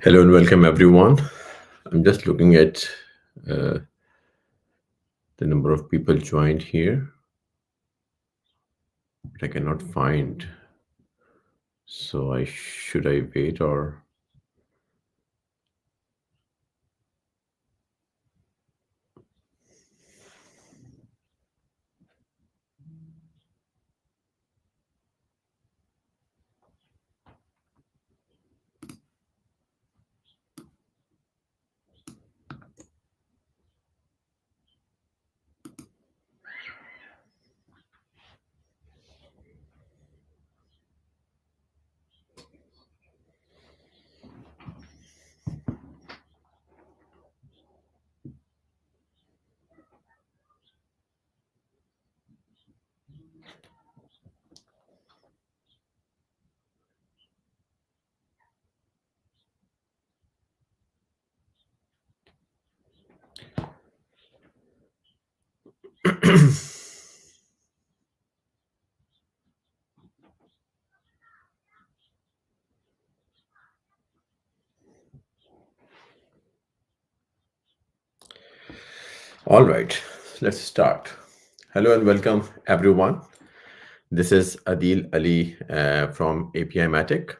Hello and welcome everyone. I'm just looking at uh, the number of people joined here, but I cannot find. So should I wait or all right, let's start. Hello and welcome everyone. This is Adil Ali from API Matic,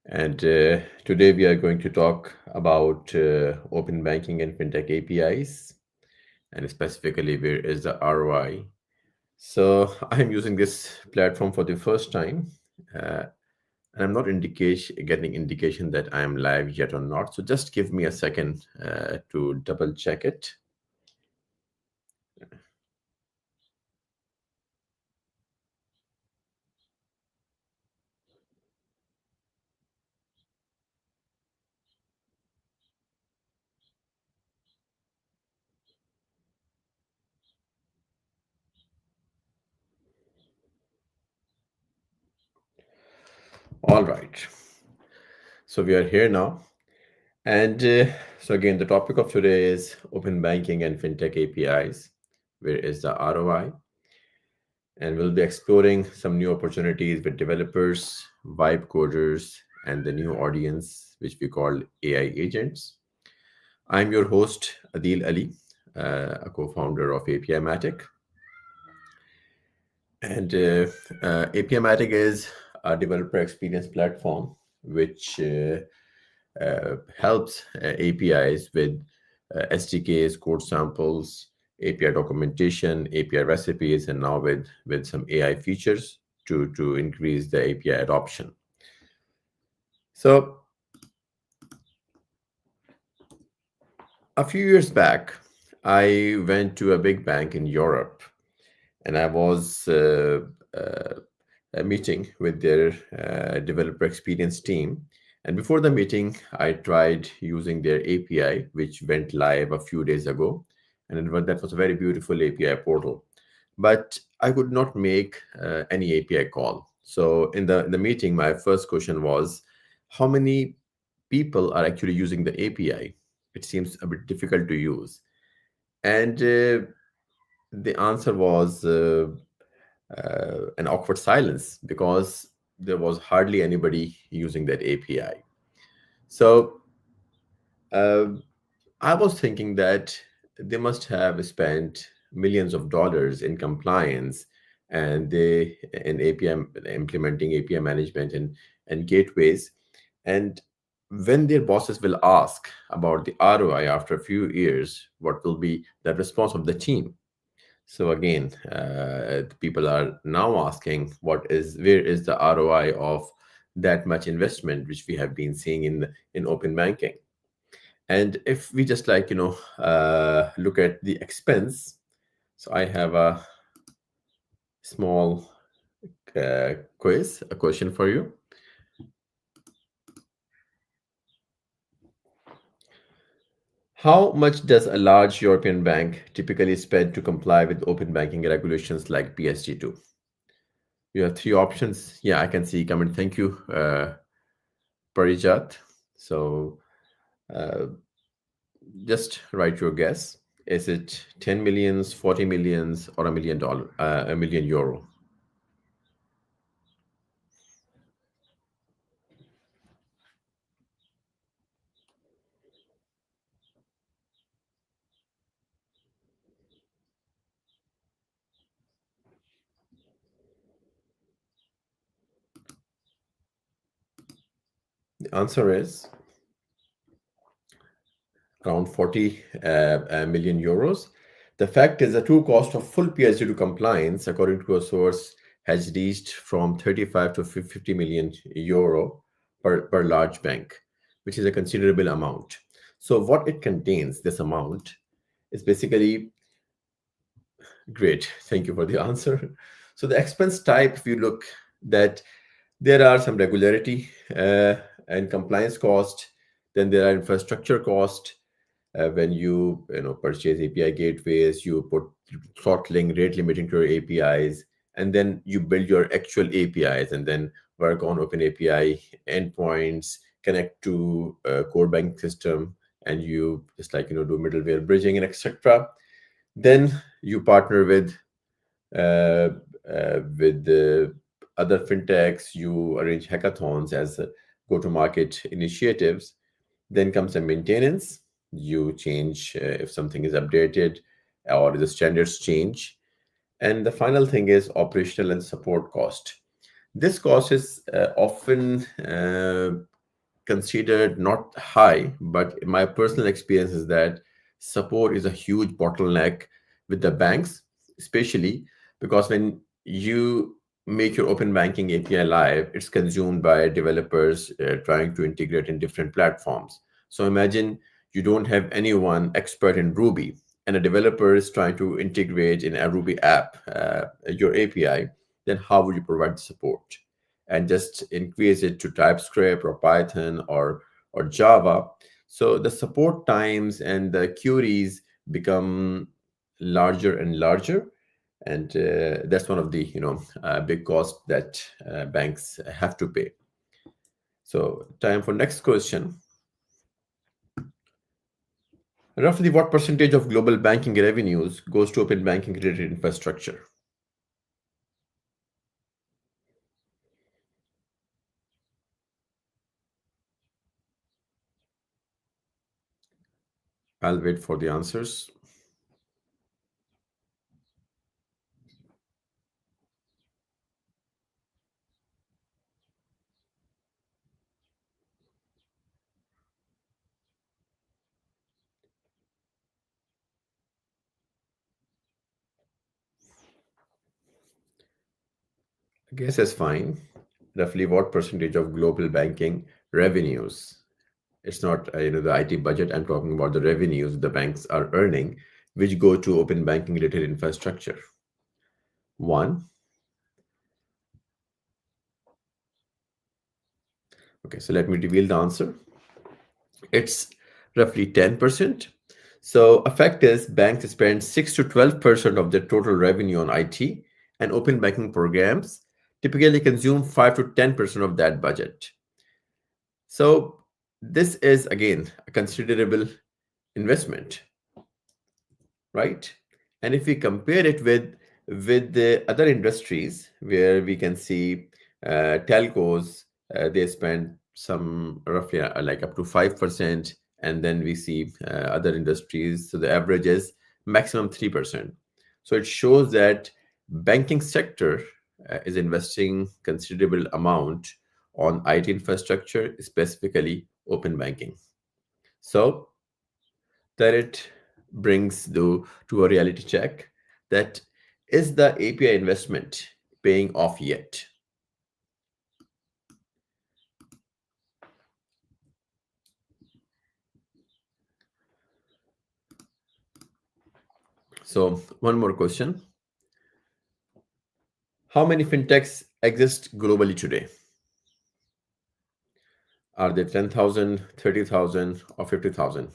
and today we are going to talk about open banking and fintech APIs, and specifically where is the ROI. So I'm using this platform for the first time, uh, and I'm not getting indication that I am live yet or not. So just give me a second to double check it. All right. So we are here now. And so again, the topic of today is open banking and fintech APIs. Where is the ROI? And we'll be exploring some new opportunities with developers, vibe coders, and the new audience, which we call AI agents. I'm your host, Adil Ali, a co-founder of API Matic. And API Matic is a developer experience platform which helps APIs with SDKs, code samples, API documentation, API recipes, and now with some AI features to increase the API adoption. So a few years back, I went to a big bank in Europe, and I was a meeting with their developer experience team. And before the meeting, I tried using their API, which went live a few days ago. And that was a very beautiful API portal. but I could not make any API call. So in the meeting, my first question was, how many people are actually using the API? It seems a bit difficult to use, and the answer was an awkward silence because there was hardly anybody using that API. So uh, I was thinking that they must have spent millions of dollars in compliance and they in API implementing API management and gateways. And when their bosses will ask about the ROI after a few years, what will be the response of the team? So again, the people are now asking, where is the ROI of that much investment which we have been seeing in open banking? And if we just look at the expense, so I have a small quiz, a question for you. How much does a large European bank typically spend to comply with open banking regulations like PSD2? You have three options. Yeah, I can see comment. Thank you, Parijat. So uh, just write your guess. Is it 10 millions, 40 millions, or $1 million, a million euro? The answer is around 40 million euros. The fact is, the true cost of full PSD2 compliance, according to a source, has reached from 35 to 50 million euro per large bank, which is a considerable amount. So, what it contains, this amount, is basically great. Thank you for the answer. So, the expense type, if you look, that there are some regularity and compliance cost, then there are infrastructure cost, when you purchase API gateways, you put throttling, rate limiting to your APIs, and then you build your actual APIs, and then work on Open API endpoints, connect to core banking system, and you just do middleware bridging and etc. Then you partner uh, with the other fintechs. You arrange hackathons as go-to-market initiatives. Then comes the maintenance. You change if something is updated or the standards change. And the final thing is operational and support cost. This cost is often considered not high, but my personal experience is that support is a huge bottleneck with the banks, especially because when you make your open banking API live, it's consumed by developers trying to integrate in different platforms. So imagine you don't have anyone expert in Ruby, and a developer is trying to integrate in a Ruby app, your API, then how would you provide support? And just increase it to TypeScript or Python or Java. So the support times and the queries become larger and larger, and that's one of the big costs that banks have to pay. So time for next question. Roughly what percentage of global banking revenues goes to open banking related infrastructure? I'll wait for the answers. I guess that's fine. Roughly what percentage of global banking revenues? It's not the IT budget. I'm talking about the revenues the banks are earning, which go to open banking related infrastructure. One. Okay, so let me reveal the answer. It's roughly 10%. So effect is banks spend 6 to 12% of their total revenue on IT, and open banking programs typically consume 5 to 10% of that budget. So this is again a considerable investment, right? And if we compare it with the other industries where we can see telcos, they spend some roughly like up to 5%, and then we see other industries, so the average is maximum 3%. So it shows that banking sector is investing considerable amount on IT infrastructure, specifically open banking. So that it brings to a reality check, that is the API investment paying off yet? So one more question. How many fintechs exist globally today? Are they 10,000, 30,000, or 50,000?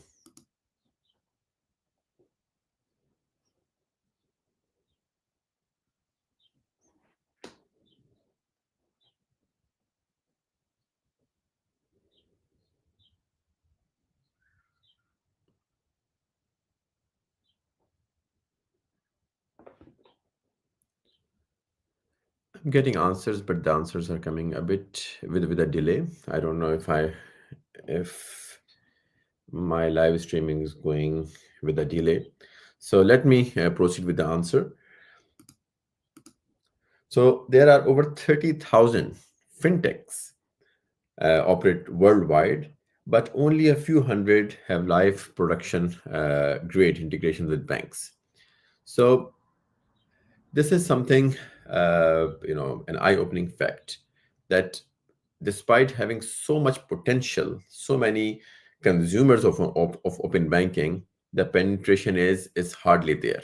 I'm getting answers, but the answers are coming a bit with a delay. I don't know if my live streaming is going with a delay. So let me proceed with the answer. So there are over 30,000 fintechs operate worldwide, but only a few hundred have live production grade integration with banks. So this is something, an eye-opening fact, that despite having so much potential, so many consumers of open banking, the penetration is hardly there.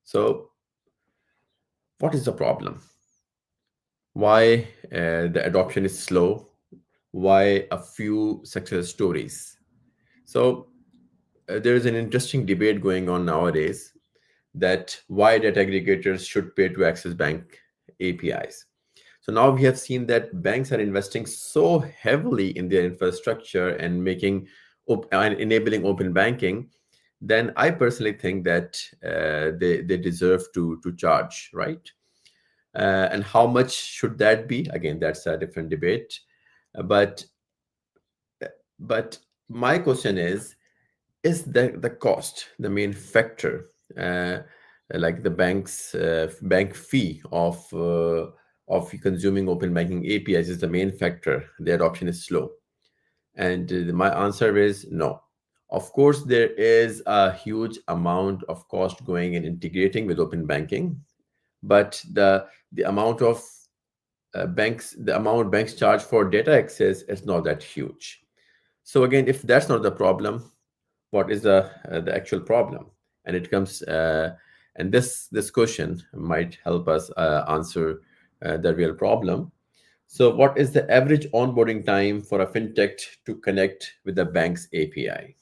So what is the problem? Why the adoption is slow? Why a few success stories? So there is an interesting debate going on nowadays, that why data aggregators should pay to access bank APIs. So now we have seen that banks are investing so heavily in their infrastructure and and enabling open banking. Then I personally think that they deserve to charge, right? And how much should that be? Again, that's a different debate. But but my question is the cost the main factor? Like the bank fee of consuming open banking APIs is the main factor. The adoption is slow, and my answer is no. Of course, there is a huge amount of cost going in integrating with open banking, but the amount of the amount banks charge for data access is not that huge. So again, if that's not the problem, what is the actual problem? And it comes and this question might help us answer the real problem. So what is the average onboarding time for a fintech to connect with the bank's API?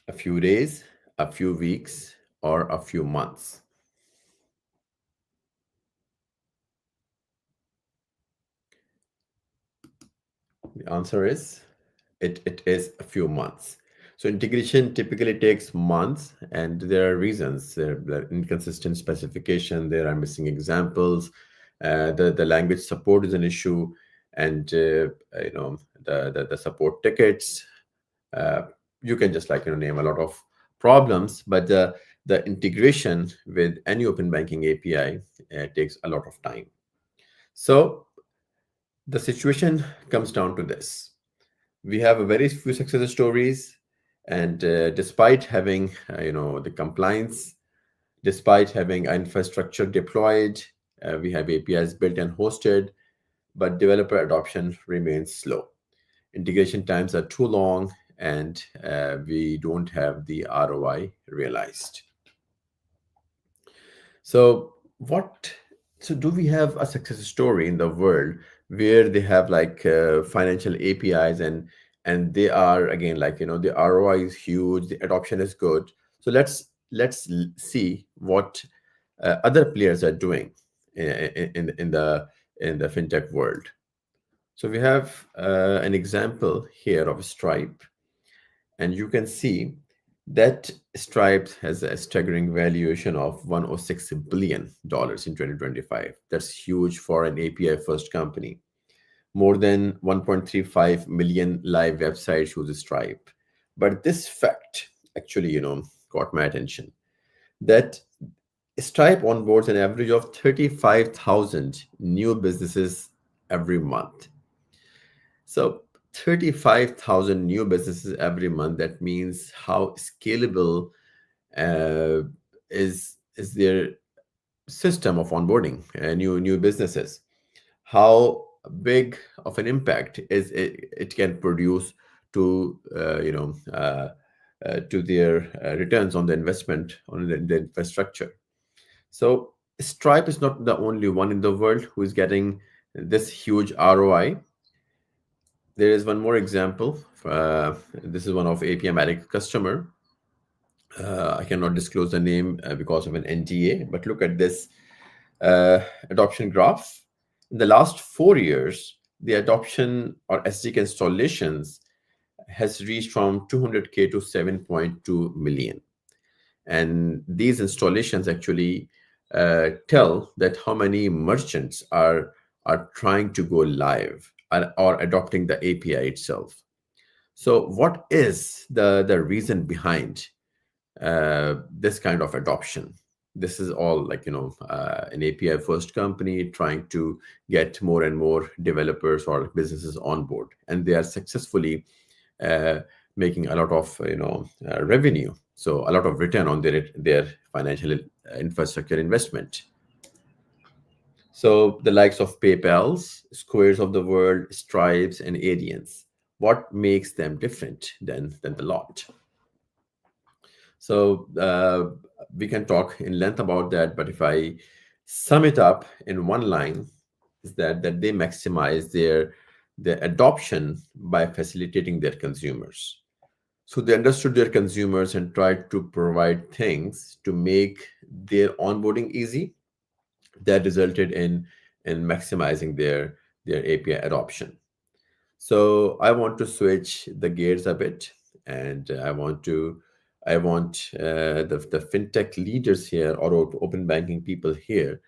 A few days, a few weeks, or a few months? The answer is it is a few months. So integration typically takes months, and there are reasons. There are inconsistent specification, there are missing examples, the language support is an issue, and the support tickets. Uh, you can just name a lot of problems, but the integration with any open banking API takes a lot of time. So the situation comes down to this: we have a very few success stories, and despite having the compliance, despite having infrastructure deployed, we have APIs built and hosted, but developer adoption remains slow. Integration times are too long, and we don't have the ROI realized. So what? So do we have a success story in the world where they have financial APIs, and and they are, again, like, the ROI is huge, the adoption is good. So let's see what other players are doing in the fintech world. So we have an example here of Stripe, and you can see that Stripe has a staggering valuation of $106 billion in 2025. That's huge for an API first company. More than 1.35 million live websites use Stripe. But this fact actually, caught my attention, that Stripe onboards an average of 35,000 new businesses every month. So 35,000 new businesses every month. That means how scalable uh, is their system of onboarding new businesses. How big of an impact it can produce to to their returns on the investment on the infrastructure. So Stripe is not the only one in the world who is getting this huge ROI. There is one more example. This is one of API customer. I cannot disclose the name because of an NDA, but look at this uh, adoption graph. In the last 4 years, the adoption or SDK installations has reached from 200K to 7.2 million. And these installations actually tell that how many merchants are trying to go live or adopting the API itself. So what is the reason behind this kind of adoption? This is all like, an API first company trying to get more and more developers or businesses on board, and they are successfully uh, making a lot of revenue, so a lot of return on their financial infrastructure investment. So the likes of PayPal's, Squares of the world, Stripes, and Adians, what makes them different than the lot? So we can talk in length about that, but if I sum it up in one line, is that they maximize their adoption by facilitating their consumers. So they understood their consumers and tried to provide things to make their onboarding easy. That resulted in maximizing their API adoption. So I want to switch the gears a bit, and I want the fintech leaders here, or open banking people here,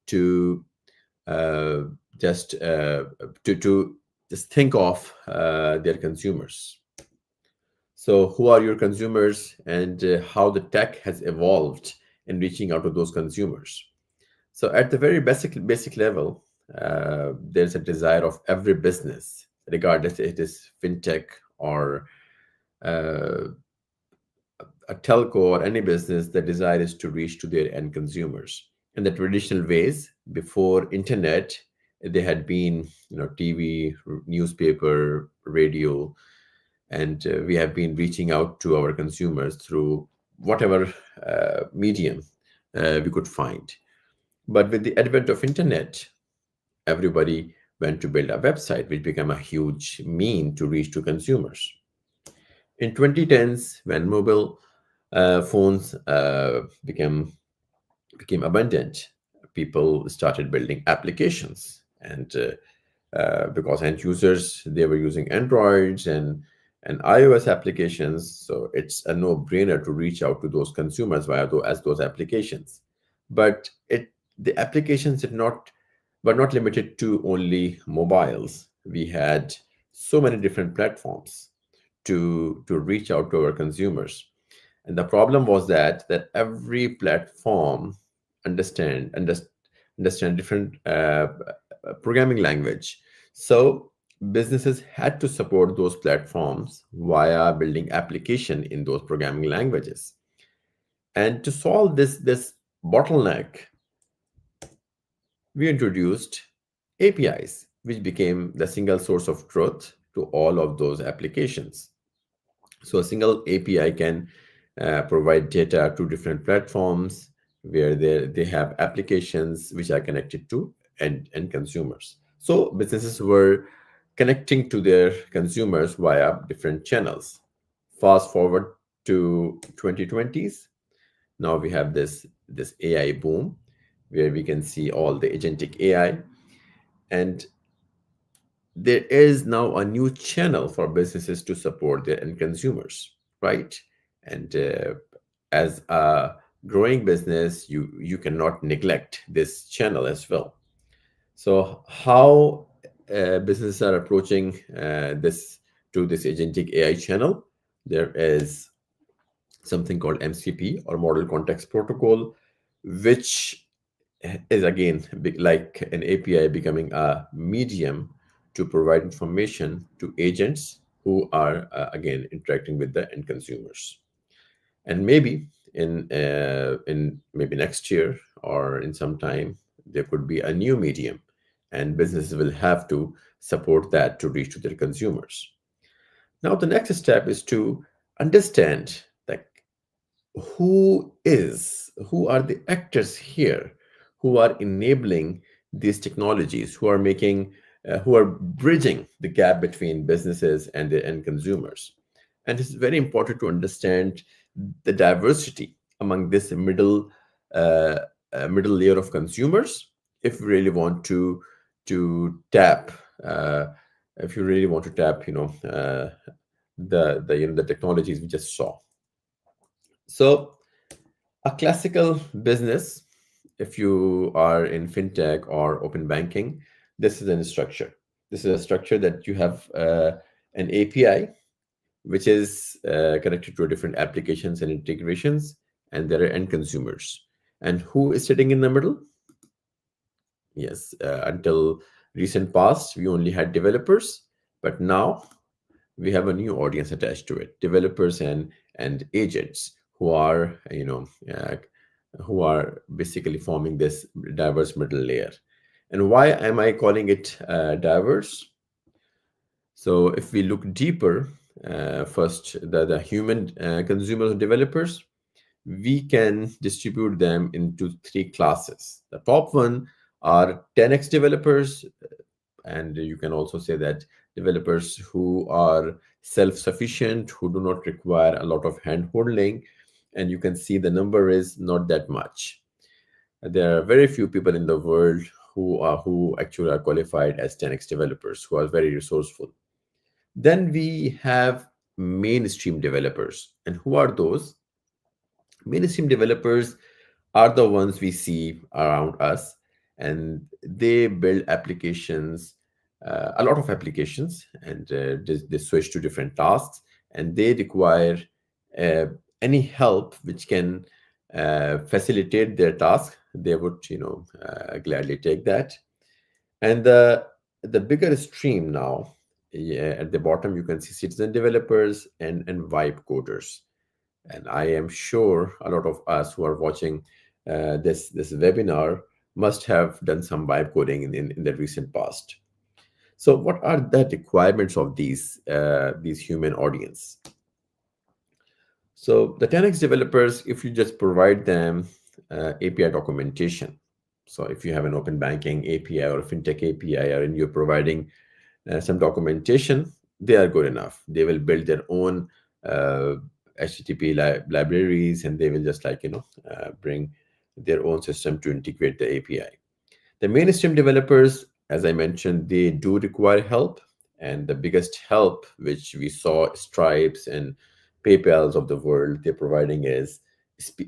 to uh, just to just think of their consumers. So who are your consumers, and how the tech has evolved in reaching out to those consumers? So at the very basic level, there's a desire of every business, regardless it is fintech or uh, a telco or any business. The desire is to reach to their end consumers. In the traditional ways, before internet, they had been, TV, newspaper, radio, and we have been reaching out to our consumers through whatever medium we could find. But with the advent of internet, everybody went to build a website, which became a huge mean to reach to consumers. In 2010s, when mobile phones became abundant, people started building applications, and because end users, they were using Androids and iOS applications, so it's a no-brainer to reach out to those consumers via those applications. But the applications did not were not limited to only mobiles. We had so many different platforms to reach out to our consumers. And the problem was that every platform understand different programming language. So businesses had to support those platforms via building application in those programming languages. And to solve this bottleneck, we introduced APIs, which became the single source of truth to all of those applications. So a single API can provide data to different platforms where they have applications which are connected to and consumers. So businesses were connecting to their consumers via different channels. Fast forward to 2020s. Now we have this AI boom where we can see all the agentic AI, and there is now a new channel for businesses to support their end consumers, right? And as a growing business, you cannot neglect this channel as well. So how businesses are approaching this to this agentic AI channel? There is something called MCP, or Model Context Protocol, which is again like an API becoming a medium to provide information to agents who are again interacting with the end consumers. And maybe in maybe next year or in some time there could be a new medium, and businesses will have to support that to reach to their consumers. Now the next step is to understand that who are the actors here who are enabling these technologies, who are making who are bridging the gap between businesses and the end consumers. And it's very important to understand the diversity among this uh, middle layer of consumers if we really want to tap uh, if you really want to tap the technologies we just saw. So a classical business, if you are in fintech or open banking, this is a structure. This is a structure that you have an API which is connected to different applications and integrations, and there are end consumers. And who is sitting in the middle? Yes, until recent past, we only had developers, but now we have a new audience attached to it: developers and agents who are who are basically forming this diverse middle layer. And why am I calling it diverse? So if we look deeper, first the human consumers and developers, we can distribute them into three classes. The top one are 10x developers, and you can also say that developers who are self-sufficient, who do not require a lot of hand holding, and you can see the number is not that much. There are very few people in the world who actually are qualified as 10x developers, who are very resourceful. Then we have mainstream developers. And who are those? Mainstream developers are the ones we see around us, and they build applications, a lot of applications, and they switch to different tasks, and they require uh, any help which can facilitate their task. They would, gladly take that. And the bigger stream now, yeah, at the bottom you can see citizen developers and vibe coders. And I am sure a lot of us who are watching this webinar must have done some vibe coding in the recent past. So what are the requirements of these human audience? So the 10x developers, if you just provide them API documentation, so if you have an open banking API or a fintech API, and you're providing some documentation, they are good enough. They will build their own HTTP libraries, and they will just bring their own system to integrate the API. The mainstream developers, as I mentioned, they do require help. And the biggest help, which we saw Stripes and PayPal's of the world, they're providing is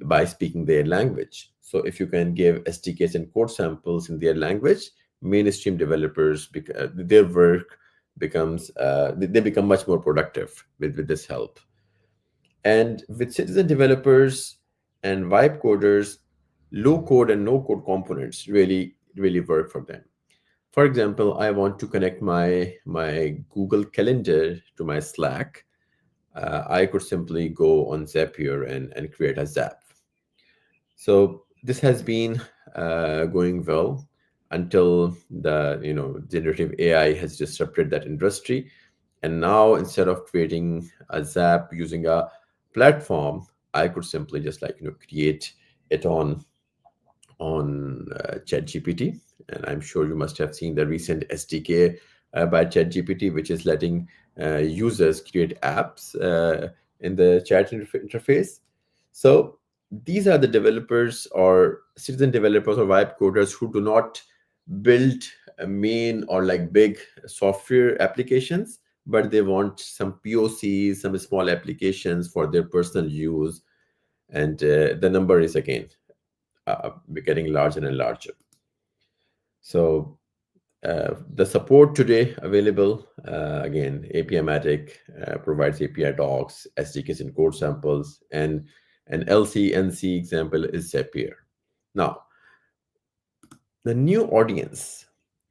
by speaking their language. So if you can give SDKs and code samples in their language, mainstream developers, their work becomes, they become much more productive with this help. And with citizen developers and vibe coders, low code and no code components really work for them. For example, I want to connect my Google Calendar to my Slack. I could simply go on Zapier and create a Zap. So this has been going well until the generative AI has disrupted that industry. And now instead of creating a Zap using a platform, I could simply just create it on ChatGPT. And I'm sure you must have seen the recent SDK by ChatGPT, which is letting users create apps in the chat interface. So these are the developers or citizen developers or vibe coders who do not build a main or like big software applications, but they want some POCs, some small applications for their personal use. And the number is again getting larger and larger. So the support today available, again, API-Matic provides API docs, SDKs and code samples, and an LC-NC example is Zapier. Now, the new audience,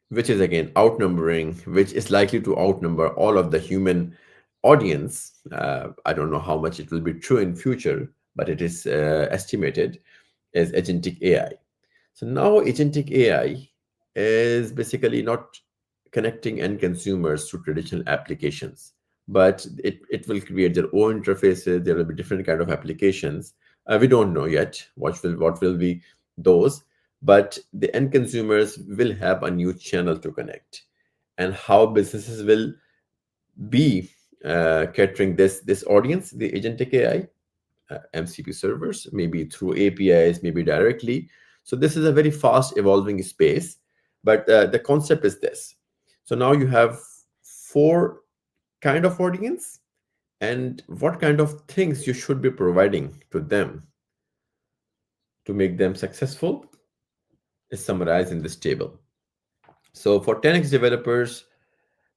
which is again outnumbering, which is likely to outnumber all of the human audience. I don't know how much it will be true in future, but it is estimated as agentic AI. So now agentic AI is basically not connecting end consumers to traditional applications, but it will create their own interfaces. There will be different kind of applications. We don't know yet what will be those, but the end consumers will have a new channel to connect, and how businesses will be catering this audience, the agentic AI, MCP servers, maybe through APIs, maybe directly. So this is a very fast evolving space, but the concept is this. So now you have four kind of audience, and what kind of things you should be providing to them to make them successful is summarized in this table. So for 10x developers,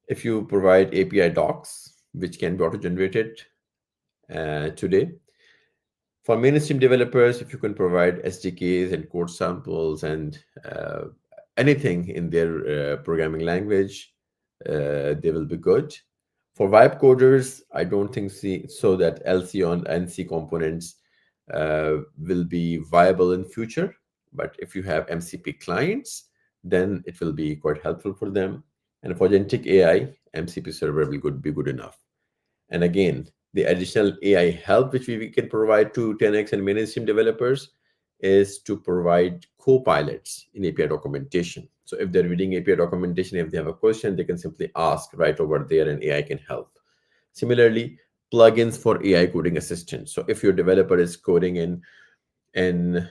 if you provide API docs, which can be auto-generated today. For mainstream developers, if you can provide SDKs and code samples and anything in their programming language, they will be good. For vibe coders, I don't think so that LC on NC components will be viable in future. But if you have MCP clients, then it will be quite helpful for them. And for agentic AI, MCP server will be good enough. And again, the additional AI help which we can provide to 10x and mainstream developers is to provide co-pilots in API documentation. So if they're reading API documentation, if they have a question, they can simply ask right over there and AI can help. Similarly, plugins for AI coding assistant. So if your developer is coding in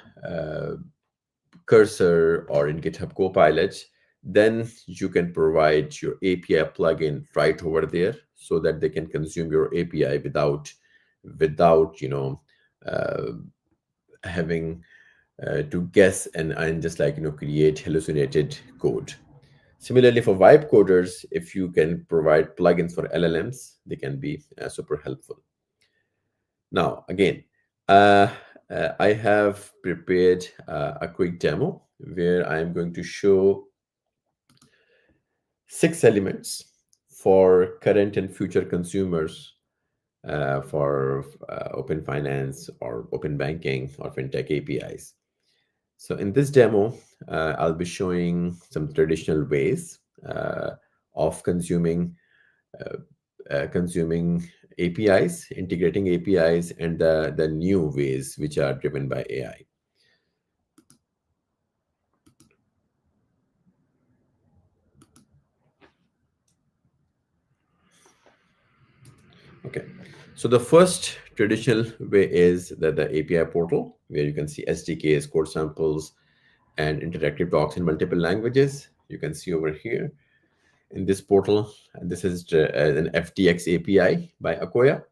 Cursor or in GitHub Copilot, then you can provide your API plugin right over there so that they can consume your API without uh, having to guess and just like create hallucinated code. Similarly, for vibe coders, if you can provide plugins for LLMs, they can be super helpful. Now, again, uh, I have prepared a quick demo where I am going to show 6 elements for current and future consumers for open finance or open banking or fintech APIs. So in this demo, I'll be showing some traditional ways of consuming APIs, integrating APIs, and the new ways which are driven by AI. Okay, so the first traditional way is the API portal, where you can see SDKs, code samples, and interactive docs in multiple languages. You can see over here in this portal, and this is an FTX API by Akoya.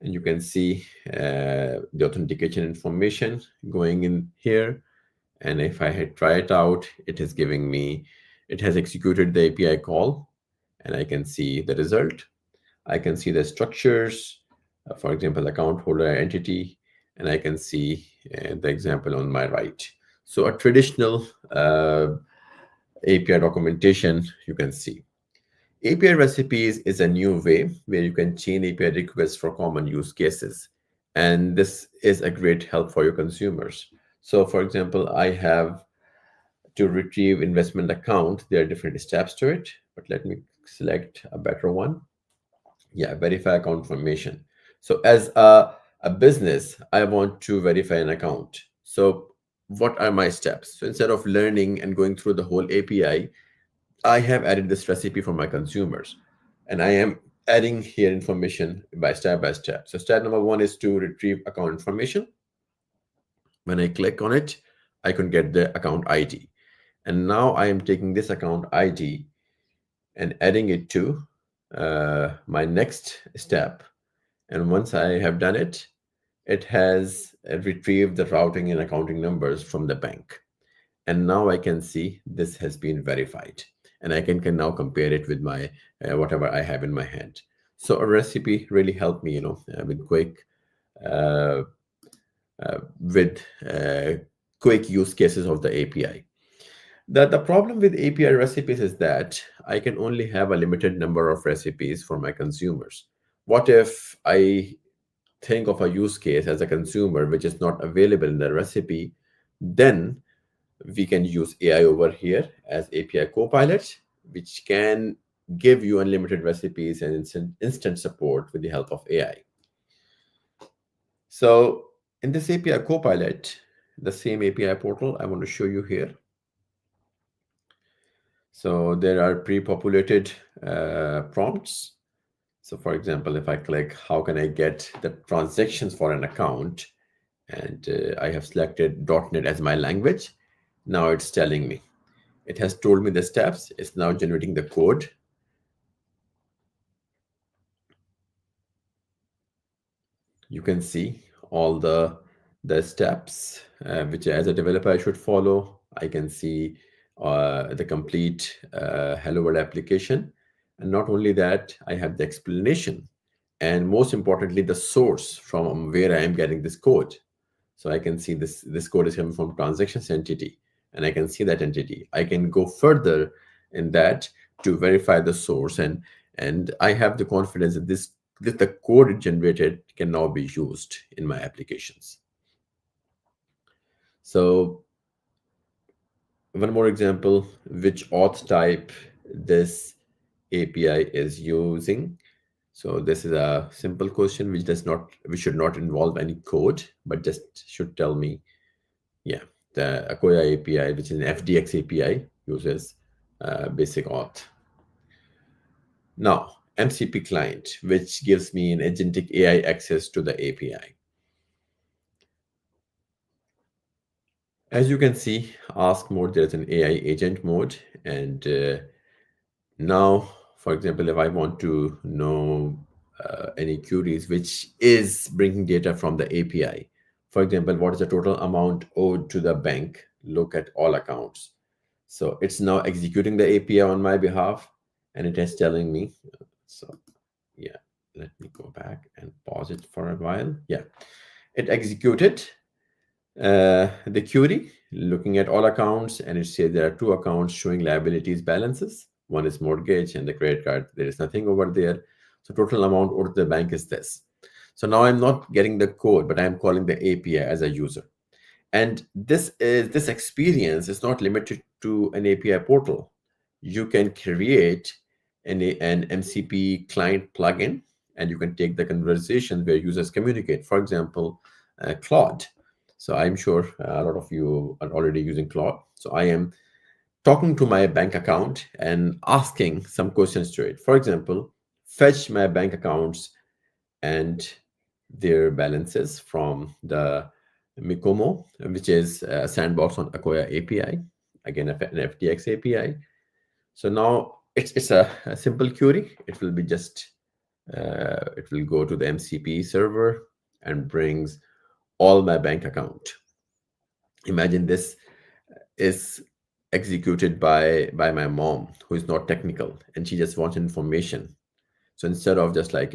And you can see the authentication information going in here. And if I had try it out, it is giving me, it has executed the API call, and I can see the result. I can see the structures, for example, account holder entity, and I can see the example on my right. So a traditional API documentation, you can see. API recipes is a new way where you can chain API requests for common use cases. And this is a great help for your consumers. So for example, I have to retrieve investment account. There are different steps to it, but let me select a better one. Yeah, verify account information. So as a business, I want to verify an account. So what are my steps? So instead of learning and going through the whole API, I have added this recipe for my consumers, and I am adding here information by step by step. So step number one is to retrieve account information. When I click on it, I can get the account ID. And now I am taking this account ID and adding it to my next step. And once I have done it, it has retrieved the routing and accounting numbers from the bank. And now I can see this has been verified. And I can now compare it with my whatever I have in my hand. So a recipe really helped me, with uh, with quick use cases of the API. The problem with API recipes is that I can only have a limited number of recipes for my consumers. What if I think of a use case as a consumer which is not available in the recipe? Then we can use AI over here as API Copilot, which can give you unlimited recipes and instant support with the help of AI. So in this API Copilot, the same API portal I want to show you here. So there are pre-populated prompts. So for example, if I click, how can I get the transactions for an account? And I have selected .NET as my language. Now it's telling me. It has told me the steps. It's now generating the code. You can see all the steps which as a developer I should follow. I can see the complete Hello World application. And not only that, I have the explanation and most importantly, the source from where I am getting this code. So I can see this code is coming from transactions entity, and I can see that entity. I can go further in that to verify the source, and I have the confidence that that the code it generated can now be used in my applications. So one more example, which auth type this API is using. So this is a simple question which should not involve any code, but just should tell me, yeah, the Akoya API, which is an FDX API, uses basic auth. Now, MCP client, which gives me an agentic AI access to the API. As you can see, ask mode, there's an AI agent mode. And now, for example, if I want to know any queries, which is bringing data from the API, for example, what is the total amount owed to the bank? Look at all accounts. So it's now executing the API on my behalf, and it is telling me. So yeah, let me go back and pause it for a while. Yeah, it executed the query, looking at all accounts, and it says there are two accounts showing liabilities balances. One is mortgage and the credit card. There is nothing over there. So total amount owed to the bank is this. So now I'm not getting the code, but I'm calling the API as a user. And this experience is not limited to an API portal. You can create an MCP client plugin, and you can take the conversation where users communicate. For example, Claude. So I'm sure a lot of you are already using Claude. So I am talking to my bank account and asking some questions to it. For example, fetch my bank accounts and their balances from the Mikomo, which is a sandbox on Akoya API, again, an FTX API. So now it's a simple query. It will be just, it will go to the MCP server and brings all my bank account. Imagine this is executed by my mom, who is not technical, and she just wants information. So instead of just like,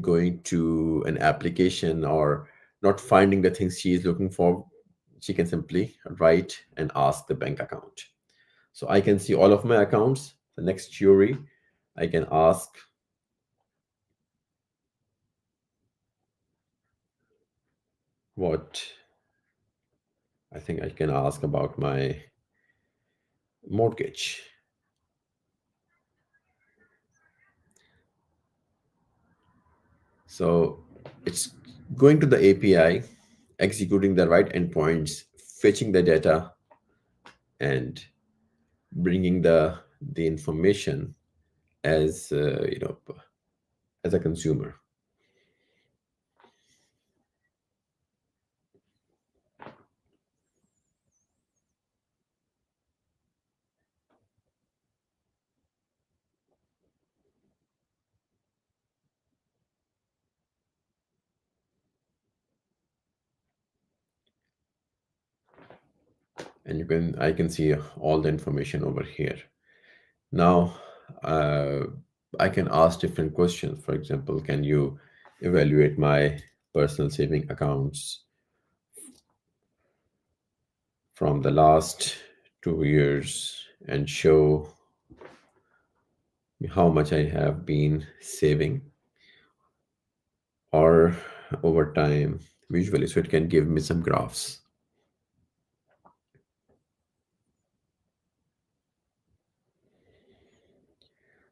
going to an application or not finding the things she is looking for, she can simply write and ask the bank account. So I can see all of my accounts. The next query, I can ask what I think I can ask about my mortgage. So it's going to the API, executing the right endpoints, fetching the data, and bringing the the information as as a consumer. And I can see all the information over here. Now, uh, I can ask different questions. For example, can you evaluate my personal saving accounts from the last 2 years and show me how much I have been saving or over time visually, so it can give me some graphs.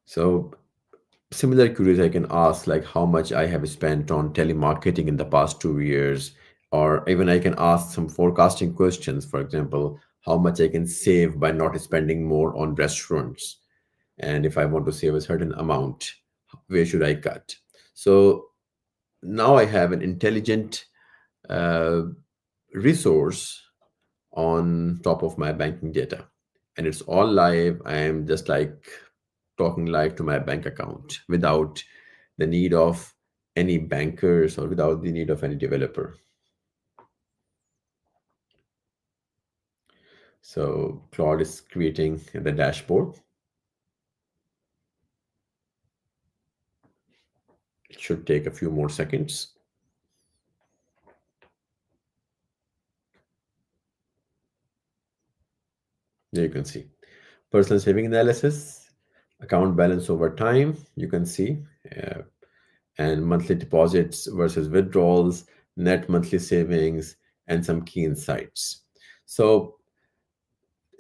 So similar queries I can ask, like how much I have spent on telemarketing in the past 2 years, or even I can ask some forecasting questions. For example, how much I can save by not spending more on restaurants, and if I want to save a certain amount, where should I cut? So now I have an intelligent uh, resource on top of my banking data, and it's all live. I am just like talking live to my bank account without the need of any bankers or without the need of any developer. So Claude is creating the dashboard. It should take a few more seconds. There you can see personal saving analysis, account balance over time. You can see, uh, and monthly deposits versus withdrawals, net monthly savings, and some key insights. So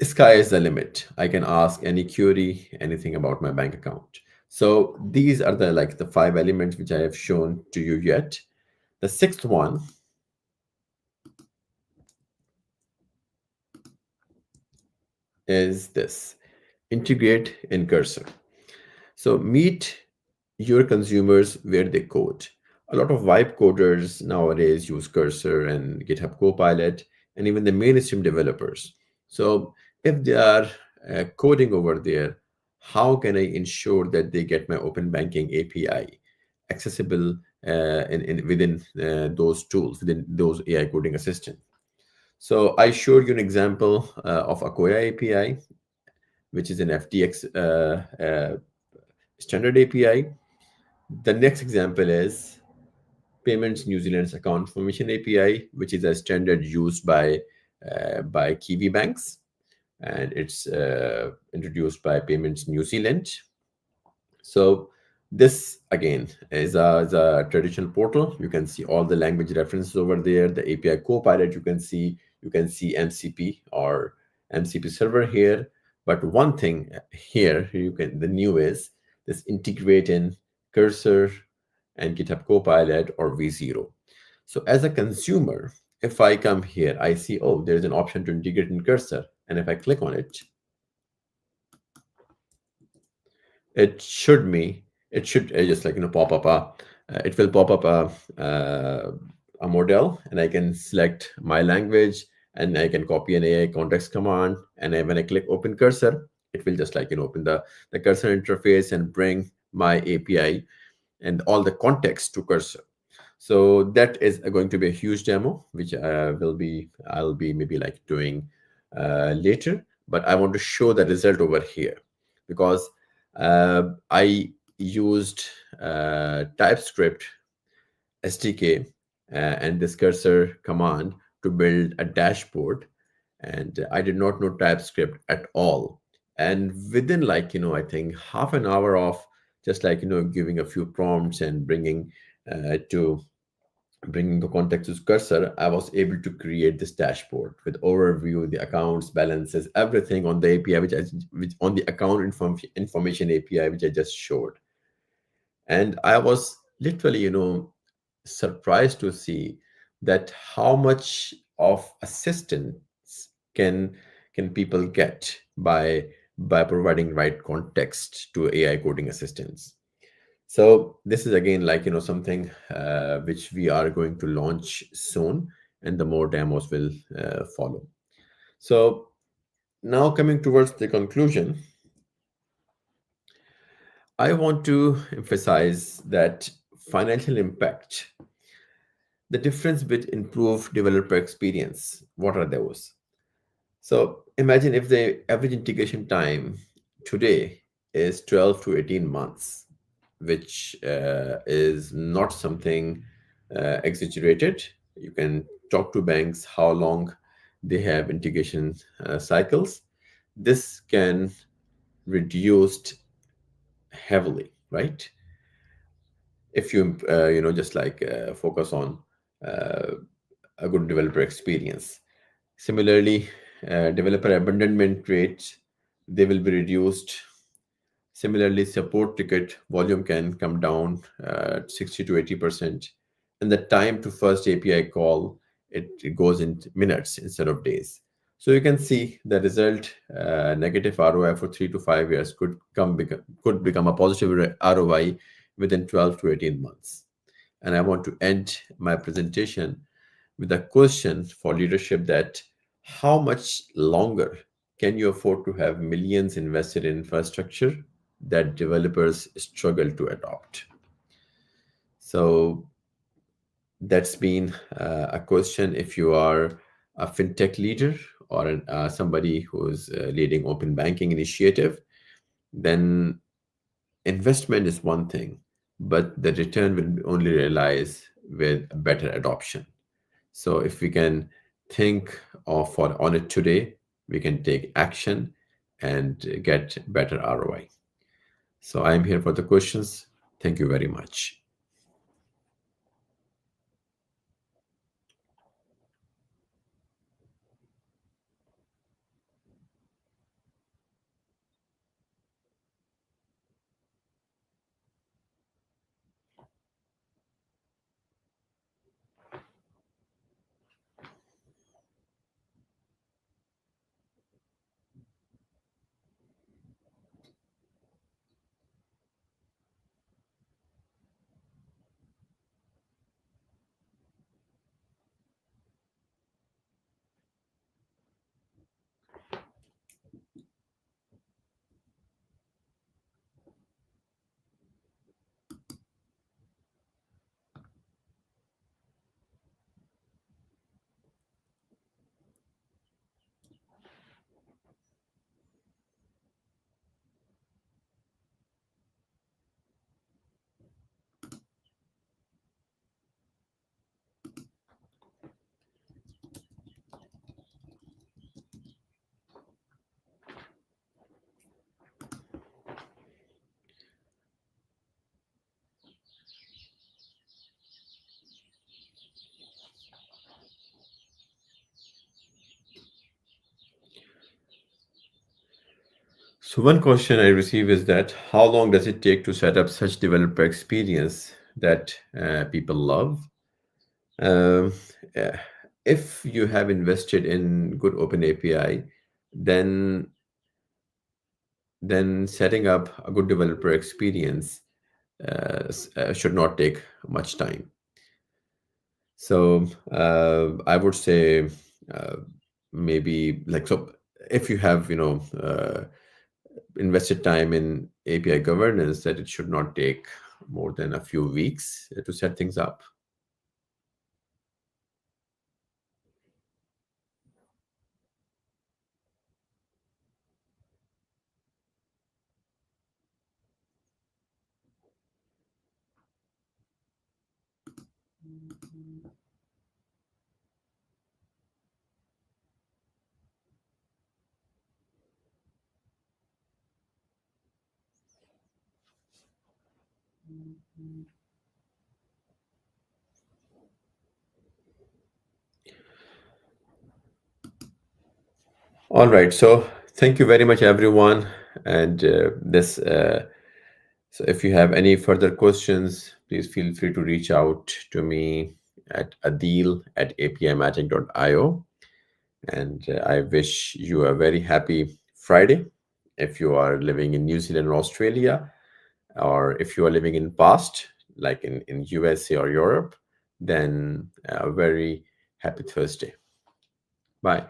sky is the limit. I can ask any query, anything about my bank account. So these are the five elements which I have shown to you yet. The sixth one is this: integrate in cursor. So meet your consumers where they code. A lot of vibe coders nowadays use Cursor and GitHub Copilot, and even the mainstream developers. So if they are coding over there, how can I ensure that they get my open banking API accessible within those tools, within those AI coding assistant? So I showed you an example of Akoya API, which is an FTX standard API. The next example is Payments New Zealand's account formation API, which is a standard used by Kiwi banks, and it's introduced by Payments New Zealand. So this again is a traditional portal. You can see all the language references over there. The API Copilot, you can see MCP or MCP server here. But one thing here, the new is this integrate in Cursor and GitHub Copilot or V0. So as a consumer, if I come here, I see, oh, there's an option to integrate in Cursor. And if I click on it, it should me it should just pop up it will pop up a model, and I can select my language, and I can copy an AI context command, and when I click open cursor, it will just open the cursor interface and bring my API and all the context to cursor. So that is going to be a huge demo, which I'll be maybe doing later. But I want to show the result over here, because I used TypeScript SDK and this cursor command to build a dashboard, and I did not know TypeScript at all. And within I think half an hour of just giving a few prompts and to bringing the context to cursor, I was able to create this dashboard with overview, the accounts, balances, everything on the API, which on the information API, which I just showed. And I was literally, surprised to see that how much of assistance can can people get by by providing right context to AI coding assistants. So this is again like something which we are going to launch soon, and the more demos will follow. So now coming towards the conclusion, I want to emphasize that financial impact, the difference between improved developer experience, what are those? So imagine if the average integration time today is 12 to 18 months, which is not something exaggerated. You can talk to banks how long they have integration cycles. This can reduced heavily, right? If you just like focus on uh, a good developer experience. Similarly, developer abandonment rates, they will be reduced. Similarly, support ticket volume can come down 60 to 80%. And the time to first API call, it goes in minutes instead of days. So you can see the result, negative ROI for 3 to 5 years could become a positive ROI within 12 to 18 months. And I want to end my presentation with a question for leadership, that how much longer can you afford to have millions invested in infrastructure that developers struggle to adopt? So that's been a question. If you are a fintech leader or somebody who's leading open banking initiative, then investment is one thing, but the return will only realize with better adoption. So if we can think of on it today, we can take action and get better ROI. So I'm here for the questions. Thank you very much. So one question I receive is that how long does it take to set up such developer experience that people love? Um, uh, if you have invested in good open API, then setting up a good developer experience should not take much time. So I would say uh, maybe like so if you have invested time in API governance, that it should not take more than a few weeks to set things up. All right. So thank you very much, everyone. And this. So if you have any further questions, please feel free to reach out to me at adil@apimagic.io. And I wish you a very happy Friday. If you are living in New Zealand or Australia, or if you are living in past, like in USA or Europe, then very happy Thursday. Bye.